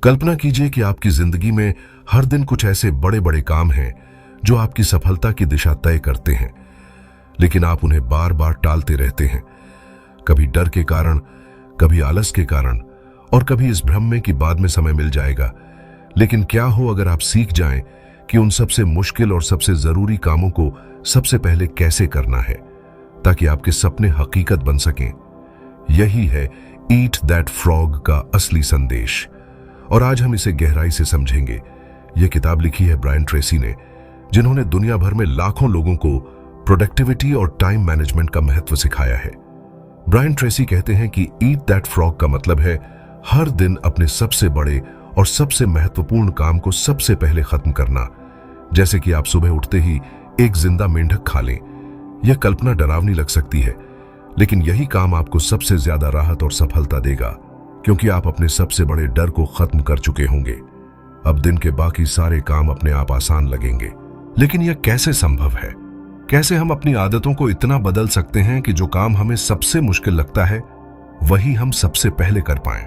कल्पना कीजिए कि आपकी जिंदगी में हर दिन कुछ ऐसे बड़े बड़े काम हैं जो आपकी सफलता की दिशा तय करते हैं, लेकिन आप उन्हें बार बार टालते रहते हैं। कभी डर के कारण, कभी आलस के कारण और कभी इस भ्रम में कि बाद में समय मिल जाएगा। लेकिन क्या हो अगर आप सीख जाएं कि उन सबसे मुश्किल और सबसे जरूरी कामों को सबसे पहले कैसे करना है, ताकि आपके सपने हकीकत बन सकें। यही है ईट दैट फ्रॉग का असली संदेश, और आज हम इसे गहराई से समझेंगे। यह किताब लिखी है ब्रायन ट्रेसी ने, जिन्होंने दुनिया भर में लाखों लोगों को प्रोडक्टिविटी और टाइम मैनेजमेंट का महत्व सिखाया है। ब्रायन ट्रेसी कहते हैं कि ईट दैट फ्रॉग का मतलब है हर दिन अपने सबसे बड़े और सबसे महत्वपूर्ण काम को सबसे पहले खत्म करना। जैसे कि आप सुबह उठते ही एक जिंदा मेंढक खा लें। यह कल्पना डरावनी लग सकती है, लेकिन यही काम आपको सबसे ज्यादा राहत और सफलता देगा, क्योंकि आप अपने सबसे बड़े डर को खत्म कर चुके होंगे। अब दिन के बाकी सारे काम अपने आप आसान लगेंगे। लेकिन यह कैसे संभव है? कैसे हम अपनी आदतों को इतना बदल सकते हैं कि जो काम हमें सबसे मुश्किल लगता है वही हम सबसे पहले कर पाएं?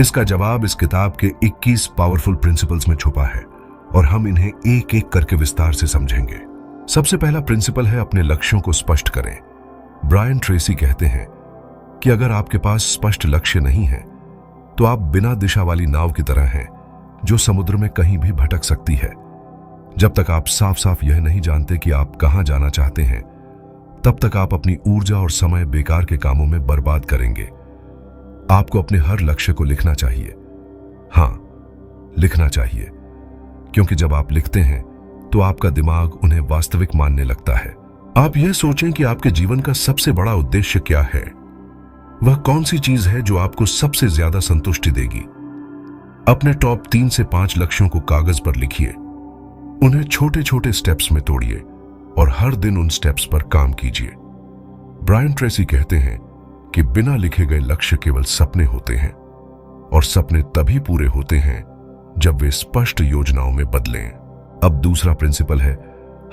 इसका जवाब इस किताब के 21 पावरफुल प्रिंसिपल्स में छुपा है, और हम इन्हें एक एक करके विस्तार से समझेंगे। सबसे पहला प्रिंसिपल है अपने लक्ष्यों को स्पष्ट करें। ब्रायन ट्रेसी कहते हैं कि अगर आपके पास स्पष्ट लक्ष्य नहीं है तो आप बिना दिशा वाली नाव की तरह हैं, जो समुद्र में कहीं भी भटक सकती है। जब तक आप साफ साफ यह नहीं जानते कि आप कहां जाना चाहते हैं, तब तक आप अपनी ऊर्जा और समय बेकार के कामों में बर्बाद करेंगे। आपको अपने हर लक्ष्य को लिखना चाहिए। हां, लिखना चाहिए, क्योंकि जब आप लिखते हैं तो आपका दिमाग उन्हें वास्तविक मानने लगता है। आप यह सोचें कि आपके जीवन का सबसे बड़ा उद्देश्य क्या है। वह कौन सी चीज है जो आपको सबसे ज्यादा संतुष्टि देगी। अपने टॉप 3 से 5 लक्ष्यों को कागज पर लिखिए, उन्हें छोटे छोटे स्टेप्स में तोड़िए और हर दिन उन स्टेप्स पर काम कीजिए। ब्रायन ट्रेसी कहते हैं कि बिना लिखे गए लक्ष्य केवल सपने होते हैं, और सपने तभी पूरे होते हैं जब वे स्पष्ट योजनाओं में बदलें। अब दूसरा प्रिंसिपल है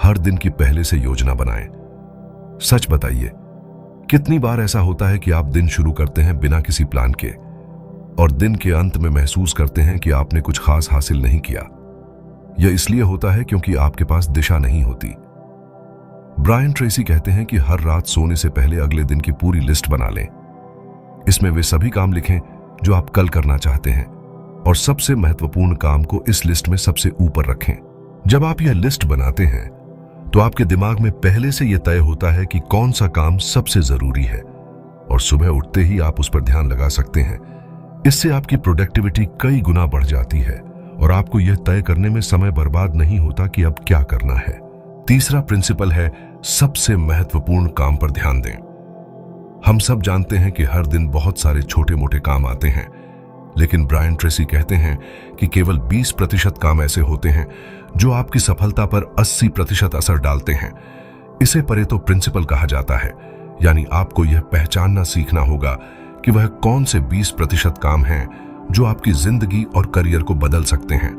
हर दिन की पहले से योजना बनाएं। सच बताइए, कितनी बार ऐसा होता है कि आप दिन शुरू करते हैं बिना किसी प्लान के, और दिन के अंत में महसूस करते हैं कि आपने कुछ खास हासिल नहीं किया। यह इसलिए होता है क्योंकि आपके पास दिशा नहीं होती। ब्रायन ट्रेसी कहते हैं कि हर रात सोने से पहले अगले दिन की पूरी लिस्ट बना लें। इसमें वे सभी काम लिखें जो आप कल करना चाहते हैं, और सबसे महत्वपूर्ण काम को इस लिस्ट में सबसे ऊपर रखें। जब आप यह लिस्ट बनाते हैं तो आपके दिमाग में पहले से यह तय होता है कि कौन सा काम सबसे जरूरी है, और सुबह उठते ही आप उस पर ध्यान लगा सकते हैं। इससे आपकी प्रोडक्टिविटी कई गुना बढ़ जाती है, और आपको यह तय करने में समय बर्बाद नहीं होता कि अब क्या करना है। तीसरा प्रिंसिपल है सबसे महत्वपूर्ण काम पर ध्यान दें। हम सब जानते हैं कि हर दिन बहुत सारे छोटे मोटे काम आते हैं, लेकिन ब्रायन ट्रेसी कहते हैं कि केवल 20% काम ऐसे होते हैं जो आपकी सफलता पर 80% असर डालते हैं। इसे परेतो प्रिंसिपल कहा जाता है, यानी आपको यह पहचानना सीखना होगा कि वह कौन से 20% काम हैं जो आपकी जिंदगी और करियर को बदल सकते हैं,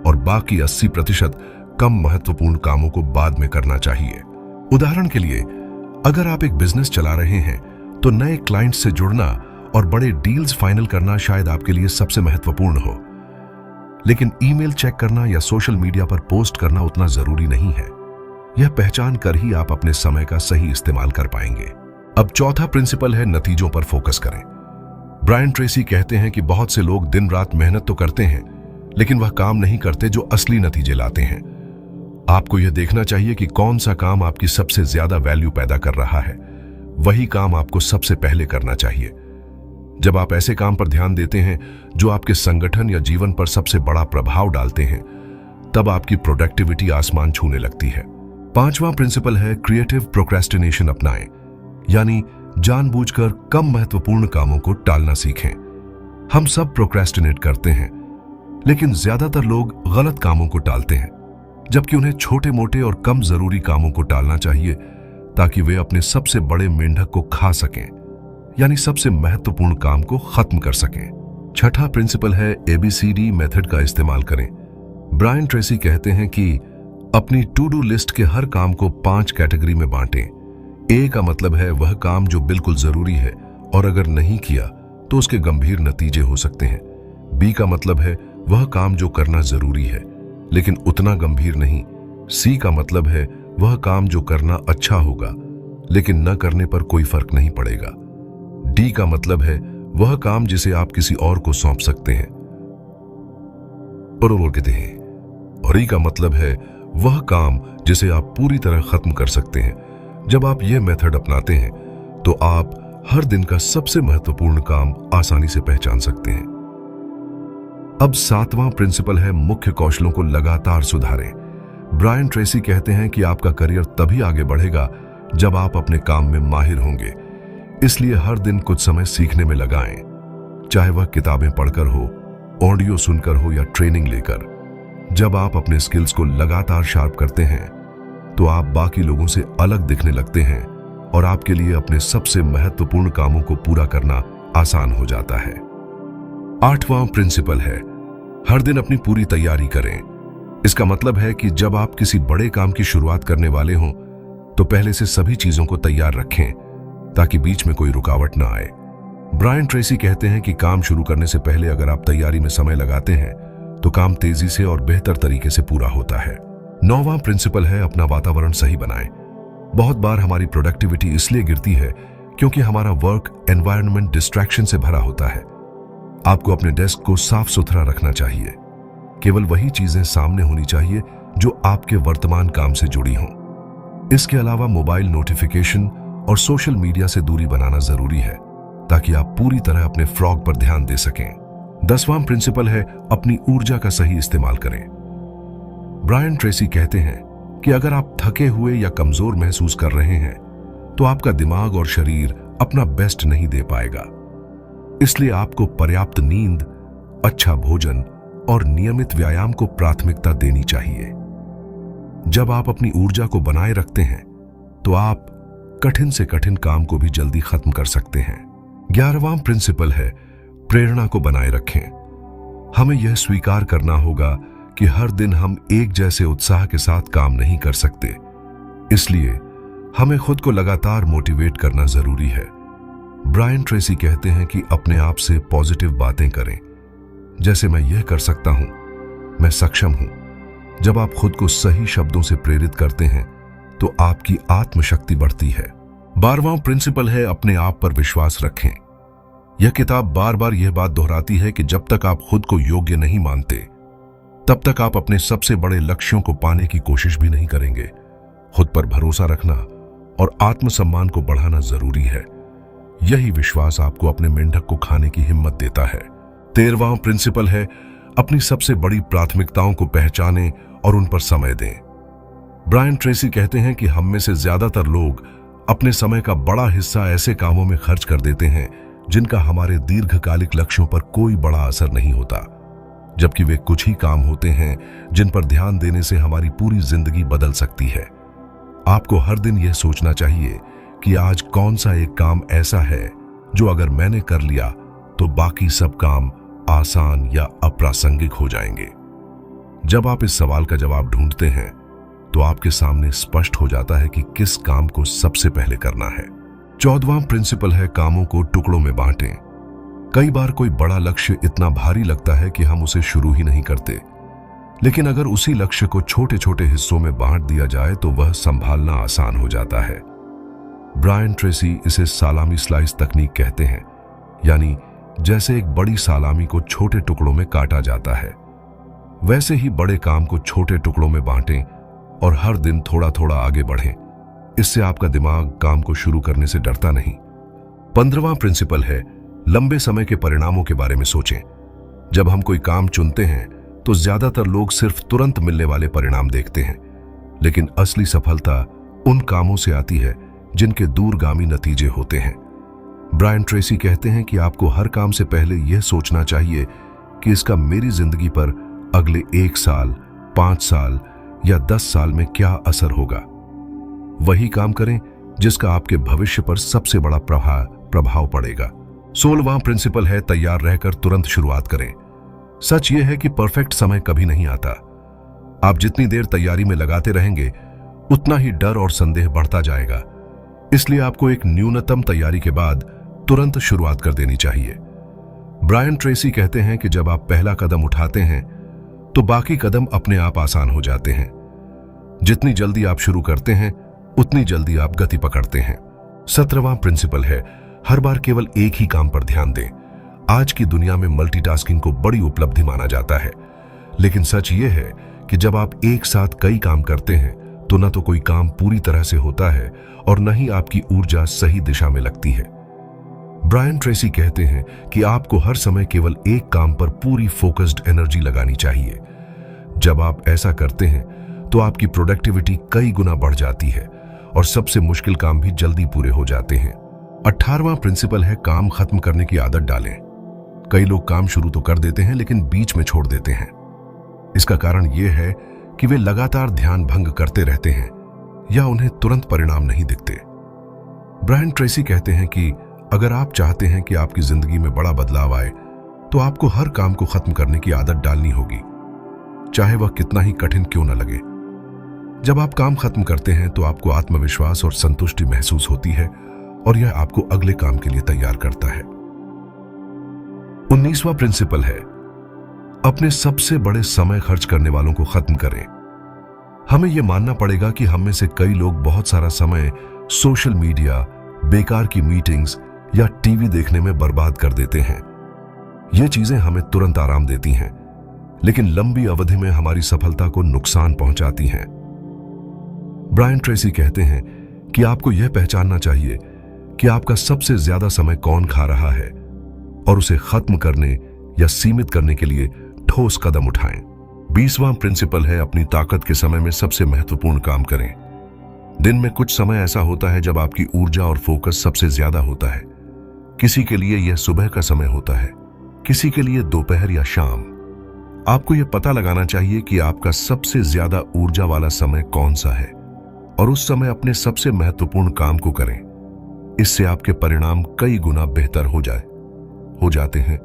और बाकी 80% कम महत्वपूर्ण कामों को बाद में करना चाहिए। उदाहरण के लिए, अगर आप एक बिजनेस चला रहे हैं तो नए क्लाइंट से जुड़ना और बड़े डील्स फाइनल करना शायद आपके लिए सबसे महत्वपूर्ण हो, लेकिन ईमेल चेक करना या सोशल मीडिया पर पोस्ट करना उतना जरूरी नहीं है। यह पहचान कर ही आप अपने समय का सही इस्तेमाल कर पाएंगे। अब चौथा प्रिंसिपल है नतीजों पर फोकस करें। ब्रायन ट्रेसी कहते हैं कि बहुत से लोग दिन रात मेहनत तो करते हैं, लेकिन वह काम नहीं करते जो असली नतीजे लाते हैं। आपको यह देखना चाहिए कि कौन सा काम आपकी सबसे ज्यादा वैल्यू पैदा कर रहा है। वही काम आपको सबसे पहले करना चाहिए। जब आप ऐसे काम पर ध्यान देते हैं जो आपके संगठन या जीवन पर सबसे बड़ा प्रभाव डालते हैं, तब आपकी प्रोडक्टिविटी आसमान छूने लगती है। पांचवां प्रिंसिपल है क्रिएटिव प्रोक्रेस्टिनेशन अपनाएं, यानी जानबूझकर कम महत्वपूर्ण कामों को टालना सीखें। हम सब प्रोक्रेस्टिनेट करते हैं, लेकिन ज्यादातर लोग गलत कामों को टालते हैं, जबकि उन्हें छोटे मोटे और कम जरूरी कामों को टालना चाहिए, ताकि वे अपने सबसे बड़े मेंढक को खा सकें, यानी सबसे महत्वपूर्ण काम को खत्म कर सकें। छठा प्रिंसिपल है ABCD मेथड का इस्तेमाल करें। ब्रायन ट्रेसी कहते हैं कि अपनी टू डू लिस्ट के हर काम को 5 कैटेगरी में बांटें। A का मतलब है वह काम जो बिल्कुल जरूरी है और अगर नहीं किया तो उसके गंभीर नतीजे हो सकते हैं। बी का मतलब है वह काम जो करना जरूरी है लेकिन उतना गंभीर नहीं। सी का मतलब है वह काम जो करना अच्छा होगा लेकिन न करने पर कोई फर्क नहीं पड़ेगा। डी का मतलब है वह काम जिसे आप किसी और को सौंप सकते हैं और कहते हैं। और ई का मतलब है वह काम जिसे आप पूरी तरह खत्म कर सकते हैं। जब आप यह मेथड अपनाते हैं तो आप हर दिन का सबसे महत्वपूर्ण काम आसानी से पहचान सकते हैं। अब 7वां प्रिंसिपल है मुख्य कौशलों को लगातार सुधारें। ब्रायन ट्रेसी कहते हैं कि आपका करियर तभी आगे बढ़ेगा जब आप अपने काम में माहिर होंगे। इसलिए हर दिन कुछ समय सीखने में लगाएं, चाहे वह किताबें पढ़कर हो, ऑडियो सुनकर हो या ट्रेनिंग लेकर। जब आप अपने स्किल्स को लगातार शार्प करते हैं तो आप बाकी लोगों से अलग दिखने लगते हैं और आपके लिए अपने सबसे महत्वपूर्ण कामों को पूरा करना आसान हो जाता है। 8वां प्रिंसिपल है हर दिन अपनी पूरी तैयारी करें। इसका मतलब है कि जब आप किसी बड़े काम की शुरुआत करने वाले हों तो पहले से सभी चीजों को तैयार रखें ताकि बीच में कोई रुकावट ना आए। ब्रायन ट्रेसी कहते हैं कि काम शुरू करने से पहले अगर आप तैयारी में समय लगाते हैं तो काम तेजी से और बेहतर तरीके से पूरा होता है। 9वां प्रिंसिपल है अपना वातावरण सही बनाएं। बहुत बार हमारी प्रोडक्टिविटी इसलिए गिरती है क्योंकि हमारा वर्क एनवायरनमेंट डिस्ट्रैक्शन से भरा होता है। आपको अपने डेस्क को साफ सुथरा रखना चाहिए। केवल वही चीजें सामने होनी चाहिए जो आपके वर्तमान काम से जुड़ी हों। इसके अलावा मोबाइल नोटिफिकेशन और सोशल मीडिया से दूरी बनाना जरूरी है ताकि आप पूरी तरह अपने फ्रॉग पर ध्यान दे सकें। 10वां प्रिंसिपल है अपनी ऊर्जा का सही इस्तेमाल करें। ब्रायन ट्रेसी कहते हैं कि अगर आप थके हुए या कमजोर महसूस कर रहे हैं तो आपका दिमाग और शरीर अपना बेस्ट नहीं दे पाएगा। इसलिए आपको पर्याप्त नींद, अच्छा भोजन और नियमित व्यायाम को प्राथमिकता देनी चाहिए। जब आप अपनी ऊर्जा को बनाए रखते हैं तो आप कठिन से कठिन काम को भी जल्दी खत्म कर सकते हैं। 11वां प्रिंसिपल है प्रेरणा को बनाए रखें। हमें यह स्वीकार करना होगा कि हर दिन हम एक जैसे उत्साह के साथ काम नहीं कर सकते। इसलिए हमें खुद को लगातार मोटिवेट करना जरूरी है। ब्रायन ट्रेसी कहते हैं कि अपने आप से पॉजिटिव बातें करें, जैसे मैं यह कर सकता हूं, मैं सक्षम हूं। जब आप खुद को सही शब्दों से प्रेरित करते हैं तो आपकी आत्मशक्ति बढ़ती है। 12वां प्रिंसिपल है अपने आप पर विश्वास रखें। यह किताब बार बार यह बात दोहराती है कि जब तक आप खुद को योग्य नहीं मानते तब तक आप अपने सबसे बड़े लक्ष्यों को पाने की कोशिश भी नहीं करेंगे। खुद पर भरोसा रखना और आत्मसम्मान को बढ़ाना जरूरी है। यही विश्वास आपको अपने मेंढक को खाने की हिम्मत देता है। 13वां प्रिंसिपल है अपनी सबसे बड़ी प्राथमिकताओं को पहचानें और उन पर समय दें। ब्रायन ट्रेसी कहते हैं कि हम में से ज्यादातर लोग अपने समय का बड़ा हिस्सा ऐसे कामों में खर्च कर देते हैं जिनका हमारे दीर्घकालिक लक्ष्यों पर कोई बड़ा असर नहीं होता, जबकि वे कुछ ही काम होते हैं जिन पर ध्यान देने से हमारी पूरी जिंदगी बदल सकती है। आपको हर दिन यह सोचना चाहिए कि आज कौन सा एक काम ऐसा है जो अगर मैंने कर लिया तो बाकी सब काम आसान या अप्रासंगिक हो जाएंगे। जब आप इस सवाल का जवाब ढूंढते हैं तो आपके सामने स्पष्ट हो जाता है कि किस काम को सबसे पहले करना है। 14वां प्रिंसिपल है कामों को टुकड़ों में बांटें। कई बार कोई बड़ा लक्ष्य इतना भारी लगता है कि हम उसे शुरू ही नहीं करते, लेकिन अगर उसी लक्ष्य को छोटे छोटे हिस्सों में बांट दिया जाए तो वह संभालना आसान हो जाता है। ब्रायन ट्रेसी इसे सालामी स्लाइस तकनीक कहते हैं, यानी जैसे एक बड़ी सालामी को छोटे टुकड़ों में काटा जाता है वैसे ही बड़े काम को छोटे टुकड़ों में बांटें और हर दिन थोड़ा थोड़ा आगे बढ़ें। इससे आपका दिमाग काम को शुरू करने से डरता नहीं। 15वां प्रिंसिपल है लंबे समय के परिणामों के बारे में सोचें। जब हम कोई काम चुनते हैं तो ज्यादातर लोग सिर्फ तुरंत मिलने वाले परिणाम देखते हैं, लेकिन असली सफलता उन कामों से आती है जिनके दूरगामी नतीजे होते हैं। ब्रायन ट्रेसी कहते हैं कि आपको हर काम से पहले यह सोचना चाहिए कि इसका मेरी जिंदगी पर अगले 1 साल, 5 साल या 10 साल में क्या असर होगा। वही काम करें जिसका आपके भविष्य पर सबसे बड़ा प्रभाव पड़ेगा। 16वां प्रिंसिपल है तैयार रहकर तुरंत शुरुआत करें। सच यह है कि परफेक्ट समय कभी नहीं आता। आप जितनी देर तैयारी में लगाते रहेंगे उतना ही डर और संदेह बढ़ता जाएगा। इसलिए आपको एक न्यूनतम तैयारी के बाद तुरंत शुरुआत कर देनी चाहिए। ब्रायन ट्रेसी कहते हैं कि जब आप पहला कदम उठाते हैं तो बाकी कदम अपने आप आसान हो जाते हैं। जितनी जल्दी आप शुरू करते हैं उतनी जल्दी आप गति पकड़ते हैं। 17वां प्रिंसिपल है, हर बार केवल एक ही काम पर ध्यान दें। आज की दुनिया में मल्टीटास्किंग को बड़ी उपलब्धि माना जाता है, लेकिन सच ये है कि जब आप एक साथ कई काम करते हैं तो न तो कोई काम पूरी तरह से होता है और न ही आपकी ऊर्जा सही दिशा में लगती है। ब्रायन ट्रेसी कहते हैं कि आपको हर समय केवल एक काम पर पूरी फोकस्ड एनर्जी लगानी चाहिए। जब आप ऐसा करते हैं तो आपकी प्रोडक्टिविटी कई गुना बढ़ जाती है और सबसे मुश्किल काम भी जल्दी पूरे हो जाते हैं। 18वां प्रिंसिपल है, काम खत्म करने की आदत डालें। कई लोग काम शुरू तो कर देते हैं लेकिन बीच में छोड़ देते हैं। इसका कारण यह है कि वे लगातार ध्यान भंग करते रहते हैं या उन्हें तुरंत परिणाम नहीं दिखते। ब्रायन ट्रेसी कहते हैं कि अगर आप चाहते हैं कि आपकी जिंदगी में बड़ा बदलाव आए तो आपको हर काम को खत्म करने की आदत डालनी होगी, चाहे वह कितना ही कठिन क्यों न लगे। जब आप काम खत्म करते हैं तो आपको आत्मविश्वास और संतुष्टि महसूस होती है और यह आपको अगले काम के लिए तैयार करता है। 19वां प्रिंसिपल है, अपने सबसे बड़े समय खर्च करने वालों को खत्म करें। हमें यह मानना पड़ेगा कि हम में से कई लोग बहुत सारा समय सोशल मीडिया, बेकार की मीटिंग्स या टीवी देखने में बर्बाद कर देते हैं। ये चीजें हमें तुरंत आराम देती हैं, लेकिन लंबी अवधि में हमारी सफलता को नुकसान पहुंचाती हैं। ब्रायन ट्रेसी कहते हैं कि आपको यह पहचानना चाहिए कि आपका सबसे ज्यादा समय कौन खा रहा है और उसे खत्म करने या सीमित करने के लिए ठोस कदम उठाएं। 20वां प्रिंसिपल है, अपनी ताकत के समय में सबसे महत्वपूर्ण काम करें। दिन में कुछ समय ऐसा होता है जब आपकी ऊर्जा और फोकस सबसे ज्यादा होता है। किसी के लिए यह सुबह का समय होता है, किसी के लिए दोपहर या शाम। आपको यह पता लगाना चाहिए कि आपका सबसे ज्यादा ऊर्जा वाला समय कौन सा है और उस समय अपने सबसे महत्वपूर्ण काम को करें। इससे आपके परिणाम कई गुना बेहतर हो जाते हैं।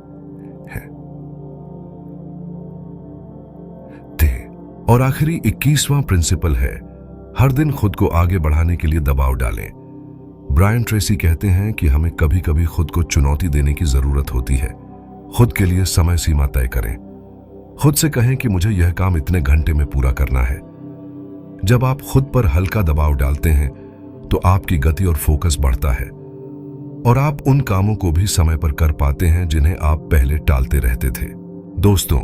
और आखिरी 21वां प्रिंसिपल है, हर दिन खुद को आगे बढ़ाने के लिए दबाव डालें। ब्रायन ट्रेसी कहते हैं कि हमें कभी कभी खुद को चुनौती देने की जरूरत होती है। खुद के लिए समय सीमा तय करें। खुद से कहें कि मुझे यह काम इतने घंटे में पूरा करना है। जब आप खुद पर हल्का दबाव डालते हैं तो आपकी गति और फोकस बढ़ता है और आप उन कामों को भी समय पर कर पाते हैं जिन्हें आप पहले टालते रहते थे। दोस्तों,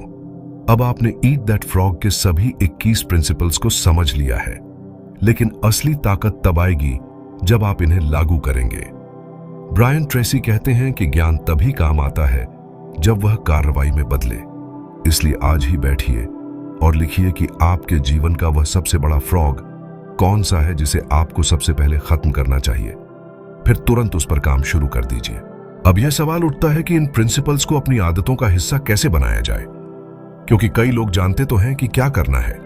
अब आपने ईट दैट फ्रॉग के सभी 21 प्रिंसिपल्स को समझ लिया है, लेकिन असली ताकत तब आएगी जब आप इन्हें लागू करेंगे। ब्रायन ट्रेसी कहते हैं कि ज्ञान तभी काम आता है जब वह कार्रवाई में बदले। इसलिए आज ही बैठिए और लिखिए कि आपके जीवन का वह सबसे बड़ा फ्रॉग कौन सा है जिसे आपको सबसे पहले खत्म करना चाहिए। फिर तुरंत उस पर काम शुरू कर दीजिए। अब यह सवाल उठता है कि इन प्रिंसिपल्स को अपनी आदतों का हिस्सा कैसे बनाया जाए, क्योंकि कई लोग जानते तो हैं कि क्या करना है,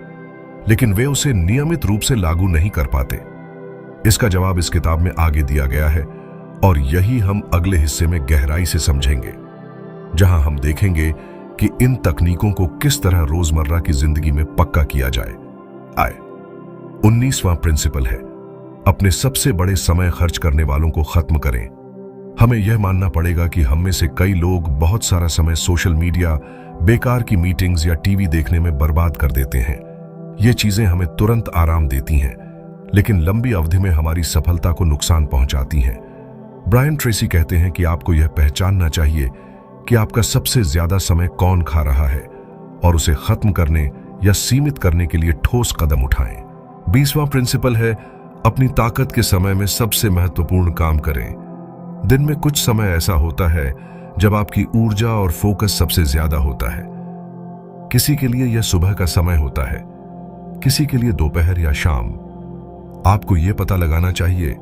लेकिन वे उसे नियमित रूप से लागू नहीं कर पाते। इसका जवाब इस किताब में आगे दिया गया है और यही हम अगले हिस्से में गहराई से समझेंगे, जहां हम देखेंगे कि इन तकनीकों को किस तरह रोजमर्रा की जिंदगी में पक्का किया जाए। 19वां प्रिंसिपल है, अपने सबसे बड़े समय खर्च करने वालों को खत्म करें। हमें यह मानना पड़ेगा कि हम में से कई लोग बहुत सारा समय सोशल मीडिया, बेकार की मीटिंग्स या टीवी देखने में बर्बाद कर देते हैं। ये चीजें हमें तुरंत आराम देती हैं, लेकिन लंबी अवधि में हमारी सफलता को नुकसान पहुंचाती हैं। ब्रायन ट्रेसी कहते हैं कि आपको यह पहचानना चाहिए कि आपका सबसे ज्यादा समय कौन खा रहा है और उसे खत्म करने या सीमित करने के लिए ठोस कदम उठाएं। 20वां प्रिंसिपल है, अपनी ताकत के समय में सबसे महत्वपूर्ण काम करें। दिन में कुछ समय ऐसा होता है जब आपकी ऊर्जा और फोकस सबसे ज्यादा होता है। किसी के लिए यह सुबह का समय होता है, किसी के लिए दोपहर या शाम। आपको यह पता लगाना चाहिए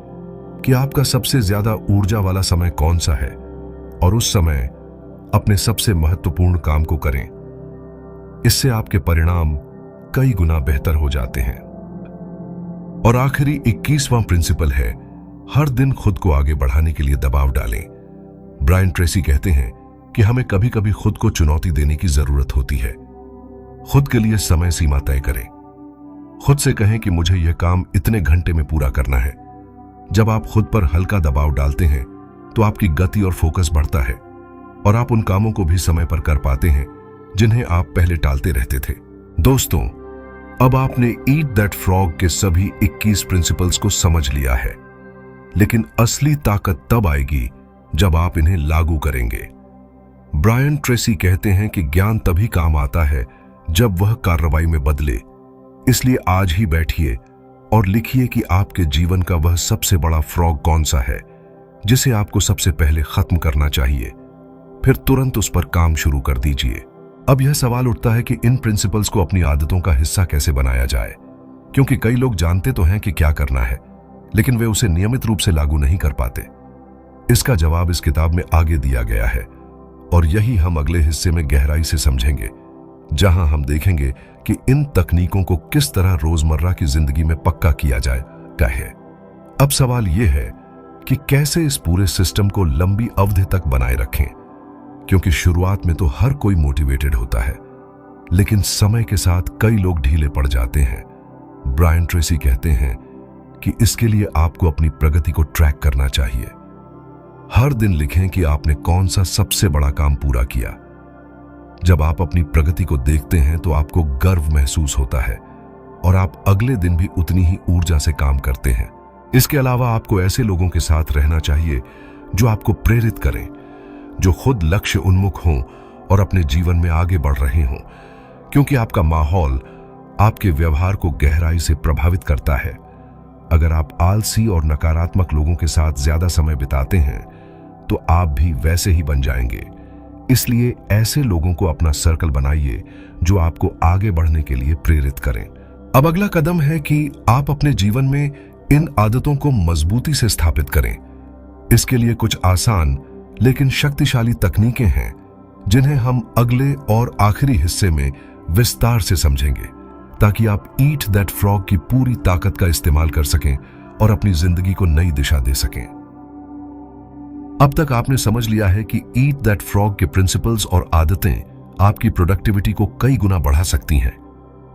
कि आपका सबसे ज्यादा ऊर्जा वाला समय कौन सा है और उस समय अपने सबसे महत्वपूर्ण काम को करें। इससे आपके परिणाम कई गुना बेहतर हो जाते हैं। और आखिरी 21वां प्रिंसिपल है, हर दिन खुद को आगे बढ़ाने के लिए दबाव डालें। ब्रायन ट्रेसी कहते हैं कि हमें कभी कभी खुद को चुनौती देने की जरूरत होती है। खुद के लिए समय सीमा तय करें। खुद से कहें कि मुझे यह काम इतने घंटे में पूरा करना है। जब आप खुद पर हल्का दबाव डालते हैं तो आपकी गति और फोकस बढ़ता है और आप उन कामों को भी समय पर कर पाते हैं जिन्हें आप पहले टालते रहते थे। दोस्तों, अब आपने ईट दैट फ्रॉग के सभी 21 प्रिंसिपल्स को समझ लिया है, लेकिन असली ताकत तब आएगी जब आप इन्हें लागू करेंगे। ब्रायन ट्रेसी कहते हैं कि ज्ञान तभी काम आता है जब वह कार्रवाई में बदले। इसलिए आज ही बैठिए और लिखिए कि आपके जीवन का वह सबसे बड़ा फ्रॉग कौन सा है जिसे आपको सबसे पहले खत्म करना चाहिए, फिर तुरंत उस पर काम शुरू कर दीजिए। अब यह सवाल उठता है कि इन प्रिंसिपल्स को अपनी आदतों का हिस्सा कैसे बनाया जाए, क्योंकि कई लोग जानते तो हैं कि क्या करना है, लेकिन वे उसे नियमित रूप से लागू नहीं कर पाते। इसका जवाब इस किताब में आगे दिया गया है और यही हम अगले हिस्से में गहराई से समझेंगे, जहां हम देखेंगे कि इन तकनीकों को किस तरह रोजमर्रा की जिंदगी में पक्का किया जाएगा है। अब सवाल यह है कि कैसे इस पूरे सिस्टम को लंबी अवधि तक बनाए रखें, क्योंकि शुरुआत में तो हर कोई मोटिवेटेड होता है, लेकिन समय के साथ कई लोग ढीले पड़ जाते हैं। ब्रायन ट्रेसी कहते हैं कि इसके लिए आपको अपनी प्रगति को ट्रैक करना चाहिए। हर दिन लिखें कि आपने कौन सा सबसे बड़ा काम पूरा किया। जब आप अपनी प्रगति को देखते हैं तो आपको गर्व महसूस होता है और आप अगले दिन भी उतनी ही ऊर्जा से काम करते हैं। इसके अलावा आपको ऐसे लोगों के साथ रहना चाहिए जो आपको प्रेरित करें, जो खुद लक्ष्य उन्मुख हों और अपने जीवन में आगे बढ़ रहे हों, क्योंकि आपका माहौल आपके व्यवहार को गहराई से प्रभावित करता है। अगर आप आलसी और नकारात्मक लोगों के साथ ज्यादा समय बिताते हैं तो आप भी वैसे ही बन जाएंगे। इसलिए ऐसे लोगों को अपना सर्कल बनाइए जो आपको आगे बढ़ने के लिए प्रेरित करें। अब अगला कदम है कि आप अपने जीवन में इन आदतों को मजबूती से स्थापित करें। इसके लिए कुछ आसान लेकिन शक्तिशाली तकनीकें हैं जिन्हें हम अगले और आखिरी हिस्से में विस्तार से समझेंगे, ताकि आप ईट दैट फ्रॉग की पूरी ताकत का इस्तेमाल कर सकें और अपनी जिंदगी को नई दिशा दे सकें। अब तक आपने समझ लिया है कि ईट दैट फ्रॉग के प्रिंसिपल्स और आदतें आपकी प्रोडक्टिविटी को कई गुना बढ़ा सकती हैं,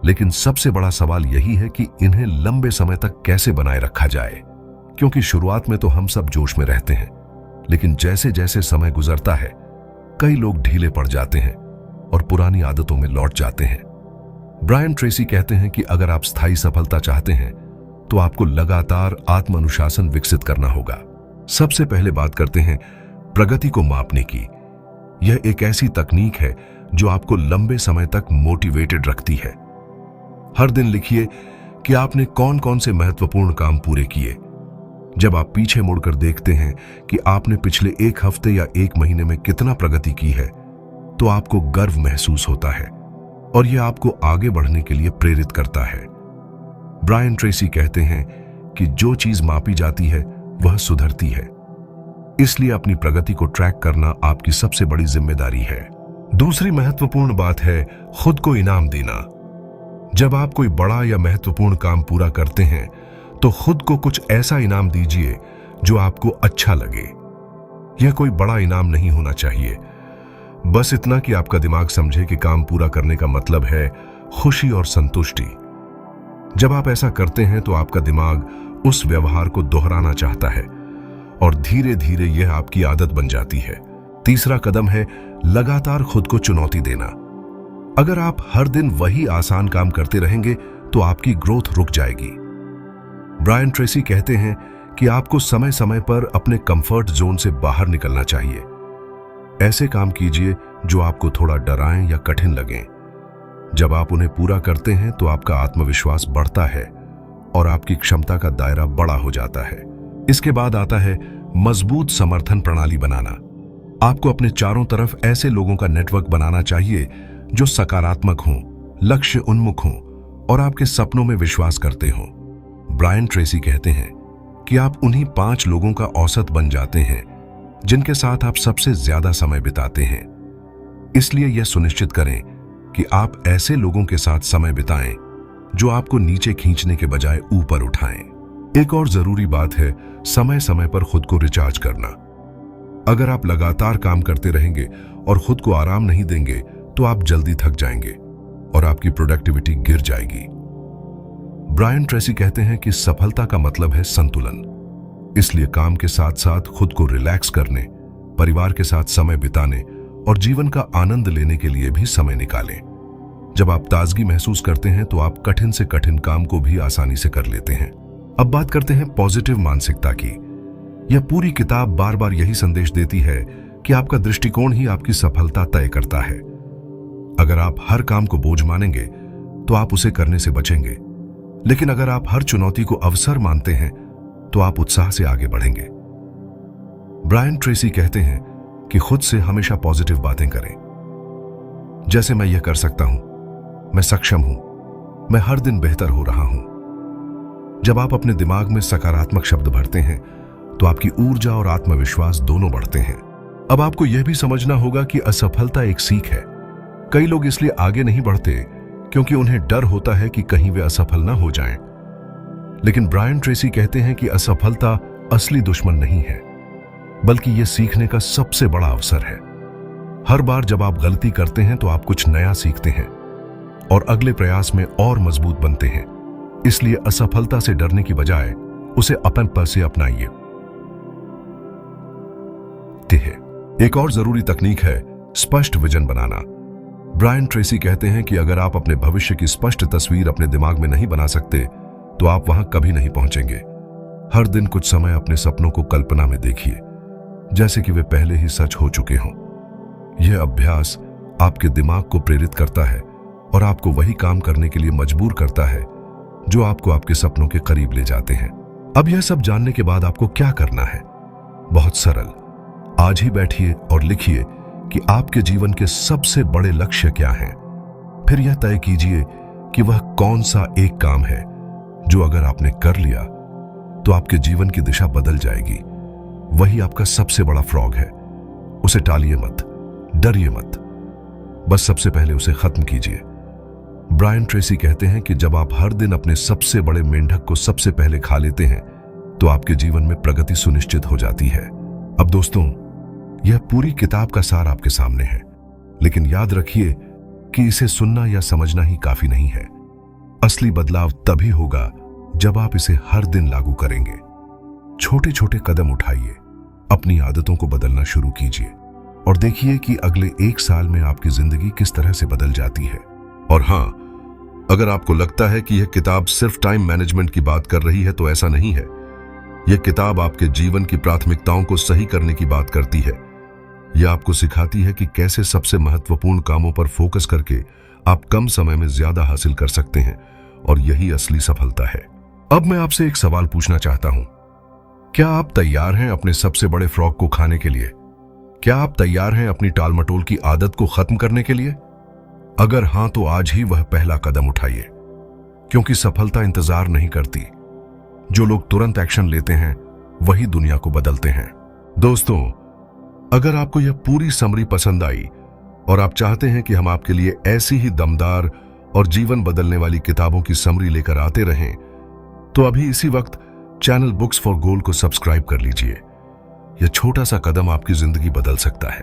लेकिन सबसे बड़ा सवाल यही है कि इन्हें लंबे समय तक कैसे बनाए रखा जाए, क्योंकि शुरुआत में तो हम सब जोश में रहते हैं, लेकिन जैसे जैसे समय गुजरता है कई लोग ढीले पड़ जाते हैं और पुरानी आदतों में लौट जाते हैं। ब्रायन ट्रेसी कहते हैं कि अगर आप स्थायी सफलता चाहते हैं तो आपको लगातार आत्म अनुशासन विकसित करना होगा। सबसे पहले बात करते हैं प्रगति को मापने की। यह एक ऐसी तकनीक है जो आपको लंबे समय तक मोटिवेटेड रखती है। हर दिन लिखिए कि आपने कौन कौन से महत्वपूर्ण काम पूरे किए। जब आप पीछे मुड़कर देखते हैं कि आपने पिछले एक हफ्ते या एक महीने में कितना प्रगति की है, तो आपको गर्व महसूस होता है और यह आपको आगे बढ़ने के लिए प्रेरित करता है। ब्रायन ट्रेसी कहते हैं कि जो चीज मापी जाती है वह सुधरती है, इसलिए अपनी प्रगति को ट्रैक करना आपकी सबसे बड़ी जिम्मेदारी है। दूसरी महत्वपूर्ण बात है खुद को इनाम देना। जब आप कोई बड़ा या महत्वपूर्ण काम पूरा करते हैं तो खुद को कुछ ऐसा इनाम दीजिए जो आपको अच्छा लगे। यह कोई बड़ा इनाम नहीं होना चाहिए, बस इतना कि आपका दिमाग समझे कि काम पूरा करने का मतलब है खुशी और संतुष्टि। जब आप ऐसा करते हैं तो आपका दिमाग उस व्यवहार को दोहराना चाहता है और धीरे धीरे यह आपकी आदत बन जाती है। तीसरा कदम है लगातार खुद को चुनौती देना। अगर आप हर दिन वही आसान काम करते रहेंगे तो आपकी ग्रोथ रुक जाएगी। ब्रायन ट्रेसी कहते हैं कि आपको समय समय पर अपने कंफर्ट जोन से बाहर निकलना चाहिए। ऐसे काम कीजिए जो आपको थोड़ा डराएं या कठिन लगें। जब आप उन्हें पूरा करते हैं तो आपका आत्मविश्वास बढ़ता है और आपकी क्षमता का दायरा बड़ा हो जाता है। इसके बाद आता है मजबूत समर्थन प्रणाली बनाना। आपको अपने चारों तरफ ऐसे लोगों का नेटवर्क बनाना चाहिए जो सकारात्मक हों, लक्ष्य उन्मुख हों और आपके सपनों में विश्वास करते हों। ब्रायन ट्रेसी कहते हैं कि आप उन्हीं 5 लोगों का औसत बन जाते हैं जिनके साथ आप सबसे ज्यादा समय बिताते हैं। इसलिए यह सुनिश्चित करें कि आप ऐसे लोगों के साथ समय बिताएं जो आपको नीचे खींचने के बजाय ऊपर उठाएं। एक और जरूरी बात है समय समय पर खुद को रिचार्ज करना। अगर आप लगातार काम करते रहेंगे और खुद को आराम नहीं देंगे तो आप जल्दी थक जाएंगे और आपकी प्रोडक्टिविटी गिर जाएगी। ब्रायन ट्रेसी कहते हैं कि सफलता का मतलब है संतुलन। इसलिए काम के साथ साथ खुद को रिलैक्स करने, परिवार के साथ समय बिताने और जीवन का आनंद लेने के लिए भी समय निकालें। जब आप ताजगी महसूस करते हैं तो आप कठिन से कठिन काम को भी आसानी से कर लेते हैं। अब बात करते हैं पॉजिटिव मानसिकता की। यह पूरी किताब बार बार यही संदेश देती है कि आपका दृष्टिकोण ही आपकी सफलता तय करता है। अगर आप हर काम को बोझ मानेंगे तो आप उसे करने से बचेंगे, लेकिन अगर आप हर चुनौती को अवसर मानते हैं तो आप उत्साह से आगे बढ़ेंगे। ब्रायन ट्रेसी कहते हैं कि खुद से हमेशा पॉजिटिव बातें करें, जैसे मैं यह कर सकता हूं, मैं सक्षम हूं, मैं हर दिन बेहतर हो रहा हूं। जब आप अपने दिमाग में सकारात्मक शब्द भरते हैं तो आपकी ऊर्जा और आत्मविश्वास दोनों बढ़ते हैं। अब आपको यह भी समझना होगा कि असफलता एक सीख है। कई लोग इसलिए आगे नहीं बढ़ते क्योंकि उन्हें डर होता है कि कहीं वे असफल ना हो जाएं। लेकिन ब्रायन ट्रेसी कहते हैं कि असफलता असली दुश्मन नहीं है, बल्कि यह सीखने का सबसे बड़ा अवसर है। हर बार जब आप गलती करते हैं तो आप कुछ नया सीखते हैं और अगले प्रयास में और मजबूत बनते हैं। इसलिए असफलता से डरने की बजाय उसे अपन पर से अपनाइए। एक और जरूरी तकनीक है स्पष्ट विजन बनाना। ब्रायन ट्रेसी कहते हैं कि अगर आप अपने भविष्य की स्पष्ट तस्वीर अपने दिमाग में नहीं बना सकते तो आप वहां कभी नहीं पहुंचेंगे। हर दिन कुछ समय अपने सपनों को कल्पना में देखिए, जैसे कि वे पहले ही सच हो चुके हों। यह अभ्यास आपके दिमाग को प्रेरित करता है और आपको वही काम करने के लिए मजबूर करता है जो आपको आपके सपनों के करीब ले जाते हैं। अब यह सब जानने के बाद आपको क्या करना है? बहुत सरल। आज ही बैठिए और लिखिए कि आपके जीवन के सबसे बड़े लक्ष्य क्या हैं। फिर यह तय कीजिए कि वह कौन सा एक काम है जो अगर आपने कर लिया तो आपके जीवन की दिशा बदल जाएगी। वही आपका सबसे बड़ा फ्रॉग है। उसे टालिए मत, डरिए मत, बस सबसे पहले उसे खत्म कीजिए। ब्रायन ट्रेसी कहते हैं कि जब आप हर दिन अपने सबसे बड़े मेंढक को सबसे पहले खा लेते हैं तो आपके जीवन में प्रगति सुनिश्चित हो जाती है। अब दोस्तों, यह पूरी किताब का सार आपके सामने है, लेकिन याद रखिए कि इसे सुनना या समझना ही काफी नहीं है। असली बदलाव तभी होगा जब आप इसे हर दिन लागू करेंगे। छोटे छोटे कदम उठाइए, अपनी आदतों को बदलना शुरू कीजिए और देखिए कि अगले 1 साल में आपकी जिंदगी किस तरह से बदल जाती है। और हां, अगर आपको लगता है कि यह किताब सिर्फ टाइम मैनेजमेंट की बात कर रही है तो ऐसा नहीं है। यह किताब आपके जीवन की प्राथमिकताओं को सही करने की बात करती है। यह आपको सिखाती है कि कैसे सबसे महत्वपूर्ण कामों पर फोकस करके आप कम समय में ज्यादा हासिल कर सकते हैं, और यही असली सफलता है। अब मैं आपसे एक सवाल पूछना चाहता हूं। क्या आप तैयार हैं अपने सबसे बड़े फ्रॉग को खाने के लिए? क्या आप तैयार हैं अपनी टालमटोल की आदत को खत्म करने के लिए? अगर हां, तो आज ही वह पहला कदम उठाइए, क्योंकि सफलता इंतजार नहीं करती। जो लोग तुरंत एक्शन लेते हैं वही दुनिया को बदलते हैं। दोस्तों, अगर आपको यह पूरी समरी पसंद आई और आप चाहते हैं कि हम आपके लिए ऐसी ही दमदार और जीवन बदलने वाली किताबों की समरी लेकर आते रहें, तो अभी इसी वक्त चैनल बुक्स फॉर गोल्ड को सब्सक्राइब कर लीजिए। यह छोटा सा कदम आपकी जिंदगी बदल सकता है।